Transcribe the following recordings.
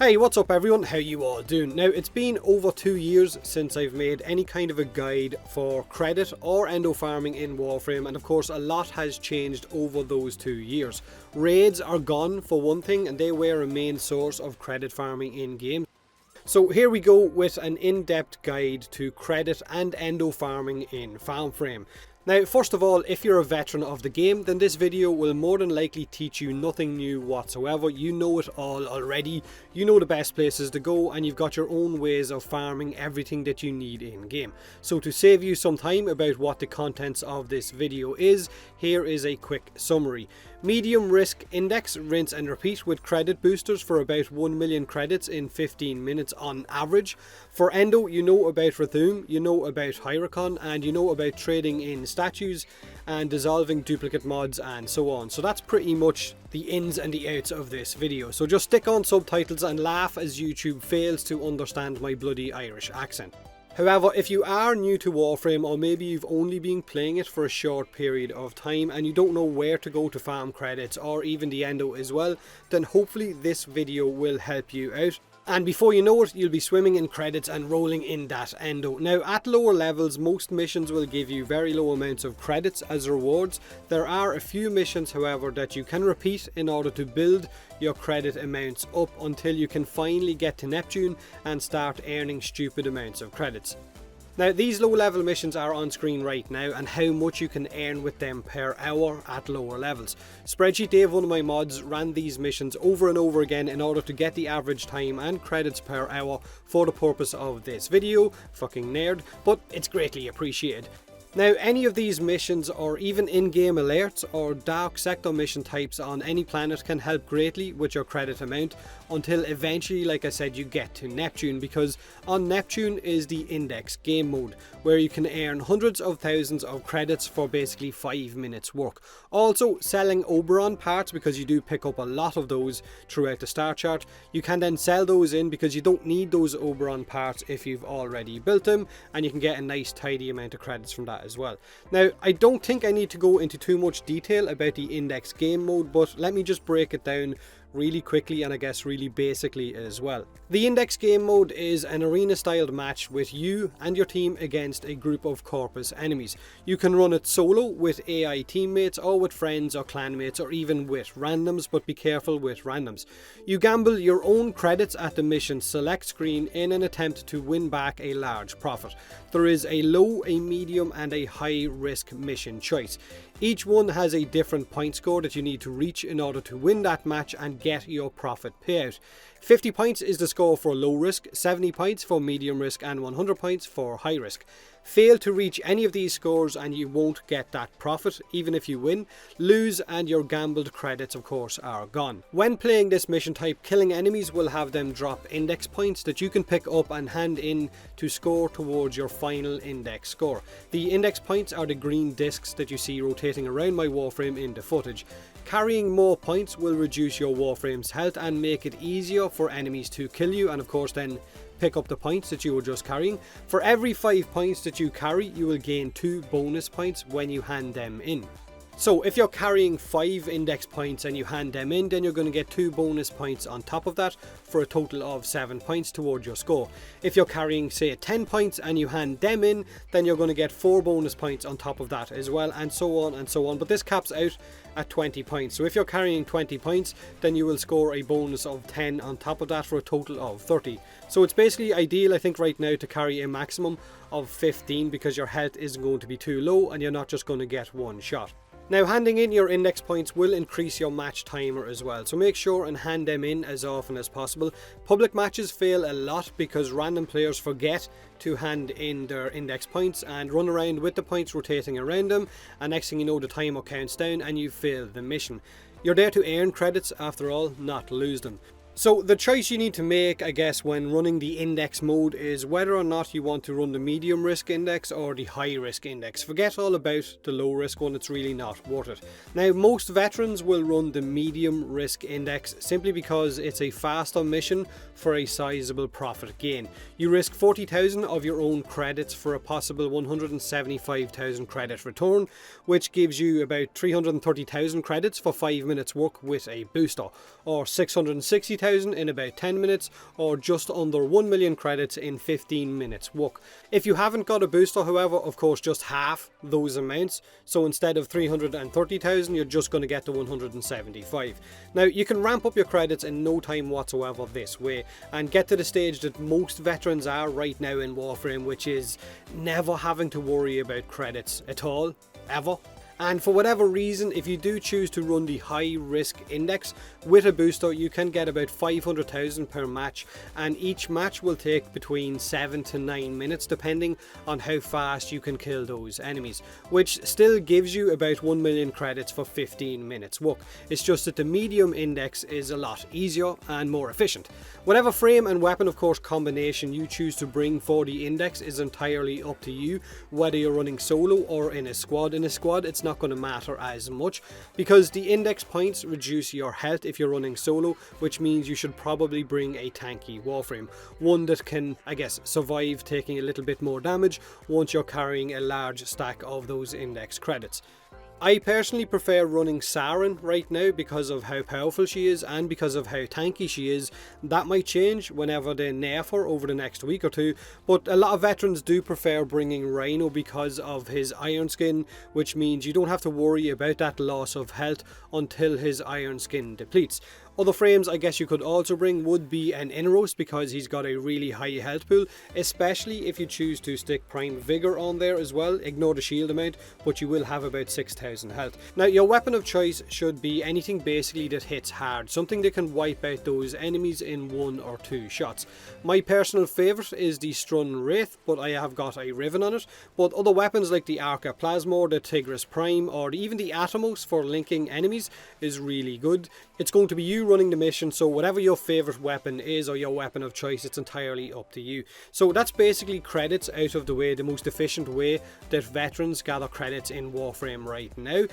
Hey, what's up everyone? How you all doing? Now, it's been over 2 years since I've made any kind of a guide for credit or endo farming in Warframe, and of course a lot has changed over those 2 years. Raids are gone for one thing, and they were a main source of credit farming in game. So here we go with an in-depth guide to credit and endo farming in Warframe. Now, first of all, if you're a veteran of the game, then this video will more than likely teach you nothing new whatsoever. You know it all already, you know the best places to go, and you've got your own ways of farming everything that you need in game. So to save you some time about what the contents of this video is, here is a quick summary. Medium risk index, rinse and repeat with credit boosters for about 1 million credits in 15 minutes on average. For endo, you know about Rathum, you know about Hyricon, and you know about trading in statues and dissolving duplicate mods and so on. So that's pretty much the ins and the outs of this video. So just stick on subtitles and laugh as YouTube fails to understand my bloody Irish accent. However, if you are new to Warframe, or maybe you've only been playing it for a short period of time and you don't know where to go to farm credits or even the endo as well, then hopefully this video will help you out. And before you know it, you'll be swimming in credits and rolling in that endo. Now, at lower levels, most missions will give you very low amounts of credits as rewards. There are a few missions, however, that you can repeat in order to build your credit amounts up until you can finally get to Neptune and start earning stupid amounts of credits. Now, these low level missions are on screen right now, and how much you can earn with them per hour at lower levels. Spreadsheet Dave, one of my mods, ran these missions over and over again in order to get the average time and credits per hour for the purpose of this video. Fucking nerd, but it's greatly appreciated. Now, any of these missions or even in-game alerts or dark sector mission types on any planet can help greatly with your credit amount until eventually, like I said, you get to Neptune, because on Neptune is the index game mode where you can earn hundreds of thousands of credits for basically 5 minutes work. Also, selling Oberon parts, because you do pick up a lot of those throughout the star chart, you can then sell those in because you don't need those Oberon parts if you've already built them, and you can get a nice tidy amount of credits from that as well. Now, I don't think I need to go into too much detail about the index game mode, but let me just break it down really quickly and I guess really basically as well. The index game mode is an arena styled match with you and your team against a group of corpus enemies. You can run it solo with AI teammates or with friends or clanmates or even with randoms, but be careful with randoms. You gamble your own credits at the mission select screen in an attempt to win back a large profit. There is a low, a medium and a high risk mission choice. Each one has a different point score that you need to reach in order to win that match and get your profit payout. 50 points is the score for low risk, 70 points for medium risk and 100 points for high risk. Fail to reach any of these scores and you won't get that profit even if you win. Lose and your gambled credits of course are gone. When playing this mission type, killing enemies will have them drop index points that you can pick up and hand in to score towards your final index score. The index points are the green discs that you see rotating around my Warframe in the footage. Carrying more points will reduce your Warframe's health and make it easier for enemies to kill you, and of course then pick up the points that you were just carrying. For every 5 points that you carry, you will gain 2 bonus points when you hand them in. So if you're carrying 5 index points and you hand them in, then you're going to get 2 bonus points on top of that for a total of 7 points towards your score. If you're carrying say 10 points and you hand them in, then you're going to get 4 bonus points on top of that as well, and so on and so on. But this caps out at 20 points. So if you're carrying 20 points, then you will score a bonus of 10 on top of that for a total of 30. So it's basically ideal, I think, right now to carry a maximum of 15 because your health isn't going to be too low and you're not just going to get one shot. Now, handing in your index points will increase your match timer as well, so make sure and hand them in as often as possible. Public matches fail a lot because random players forget to hand in their index points and run around with the points rotating around them, and next thing you know the timer counts down and you fail the mission. You're there to earn credits after all, not lose them. So the choice you need to make, I guess, when running the index mode is whether or not you want to run the medium risk index or the high risk index. Forget all about the low risk one, it's really not worth it. Now, most veterans will run the medium risk index simply because it's a faster mission for a sizable profit gain. You risk 40,000 of your own credits for a possible 175,000 credit return, which gives you about 330,000 credits for 5 minutes work with a booster, or 660,000 30,000 in about 10 minutes, or just under 1 million credits in 15 minutes work. If you haven't got a booster, however, of course just half those amounts, so instead of 330,000 you're just going to get to 175. Now you can ramp up your credits in no time whatsoever this way, and get to the stage that most veterans are right now in Warframe, which is never having to worry about credits at all, ever. And for whatever reason, if you do choose to run the high risk index with a booster, you can get about 500,000 per match, and each match will take between 7 to 9 minutes depending on how fast you can kill those enemies, which still gives you about 1 million credits for 15 minutes work. It's just that the medium index is a lot easier and more efficient. Whatever frame and weapon, of course, combination you choose to bring for the index is entirely up to you, whether you're running solo or in a squad. In a squad, it's not going to matter as much because the index points reduce your health if you're running solo, which means you should probably bring a tanky Warframe, one that can, I guess, survive taking a little bit more damage once you're carrying a large stack of those index credits. I personally prefer running Siine right now because of how powerful she is and because of how tanky she is. That might change whenever they nerf her over the next week or two, but a lot of veterans do prefer bringing Rhino because of his iron skin, which means you don't have to worry about that loss of health until his iron skin depletes. Other frames I guess you could also bring would be an Inros because he's got a really high health pool, especially if you choose to stick Prime Vigor on there as well. Ignore the shield amount, but you will have about 6,000 health. Now your weapon of choice should be anything basically that hits hard, something that can wipe out those enemies in 1 or 2 shots. My personal favourite is the Strun Wraith, but I have got a Riven on it, but other weapons like the Arca Plasmor, the Tigris Prime, or even the Atomos for linking enemies is really good. It's going to be you running the mission, so whatever your favourite weapon is or your weapon of choice, it's entirely up to you. So that's basically credits out of the way, the most efficient way that veterans gather credits in Warframe right now.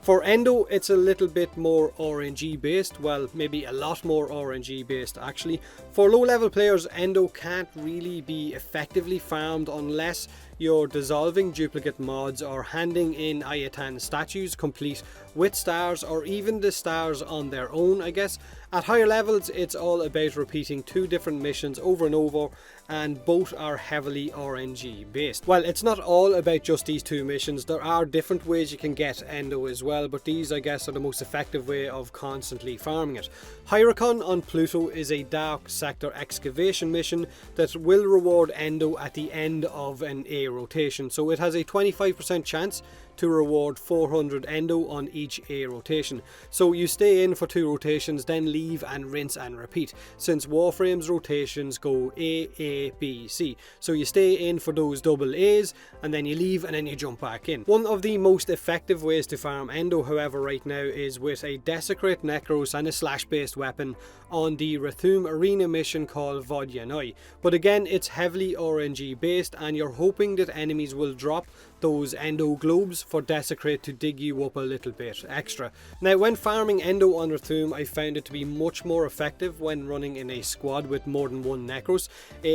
For Endo, it's a little bit more RNG based, well maybe a lot more RNG based actually. For low level players, Endo can't really be effectively farmed unless you're dissolving duplicate mods or handing in Ayatan statues complete with stars, or even the stars on their own I guess. At higher levels it's all about repeating 2 different missions over and over, and both are heavily RNG based. Well, it's not all about just these 2 missions, there are different ways you can get Endo as well, but these I guess are the most effective way of constantly farming it. Hyricon on Pluto is a dark sector excavation mission that will reward Endo at the end of an A rotation, so it has a 25% chance to reward 400 Endo on each A rotation. So you stay in for 2 rotations, then leave and rinse and repeat, since Warframe's rotations go A, B, C. So you stay in for those double A's, and then you leave and then you jump back in. One of the most effective ways to farm Endo, however, right now is with a Desecrate Necros and a slash based weapon on the Rathum arena mission called Vodyanoi. But again, it's heavily RNG based, and you're hoping that enemies will drop those Endo globes for Desecrate to dig you up a little bit extra. Now when farming Endo on Rathum, I found it to be much more effective when running in a squad with more than 1 Necros.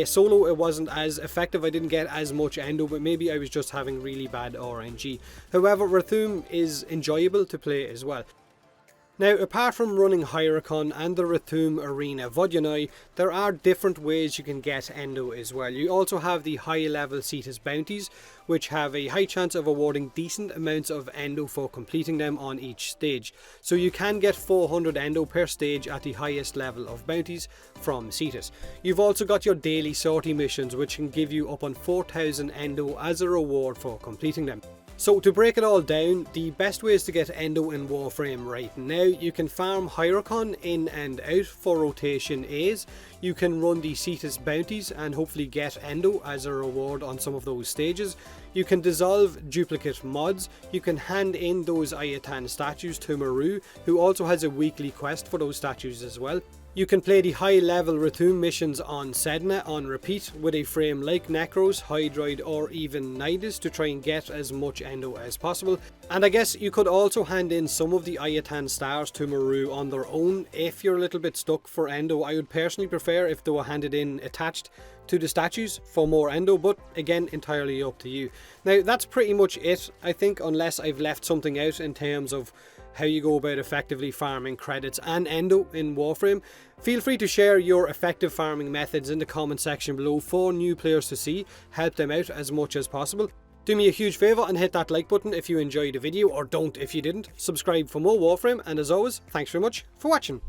Solo it wasn't as effective, I didn't get as much Endo, but maybe I was just having really bad RNG. However, Rathum is enjoyable to play as well. Now, apart from running Hyricon and the Rathum Arena Vodyanoi, there are different ways you can get Endo as well. You also have the high level Cetus bounties, which have a high chance of awarding decent amounts of Endo for completing them on each stage. So you can get 400 Endo per stage at the highest level of bounties from Cetus. You've also got your daily sortie missions, which can give you up on 4,000 Endo as a reward for completing them. So to break it all down, the best ways to get Endo in Warframe right now: you can farm Hyricon in and out for rotation A's, you can run the Cetus bounties and hopefully get Endo as a reward on some of those stages, you can dissolve duplicate mods, you can hand in those Ayatan statues to Maru, who also has a weekly quest for those statues as well. You can play the high level Rathum missions on Sedna on repeat with a frame like Necros, Hydroid or even Nidus to try and get as much Endo as possible. And I guess you could also hand in some of the Ayatan stars to Maru on their own if you're a little bit stuck for Endo. I would personally prefer if they were handed in attached to the statues for more Endo, but again, entirely up to you. Now that's pretty much it, I think, unless I've left something out in terms of how you go about effectively farming credits and Endo in Warframe. Feel free to share your effective farming methods in the comment section below for new players to see, help them out as much as possible. Do me a huge favour and hit that like button if you enjoyed the video, or don't if you didn't. Subscribe for more Warframe, and as always, thanks very much for watching.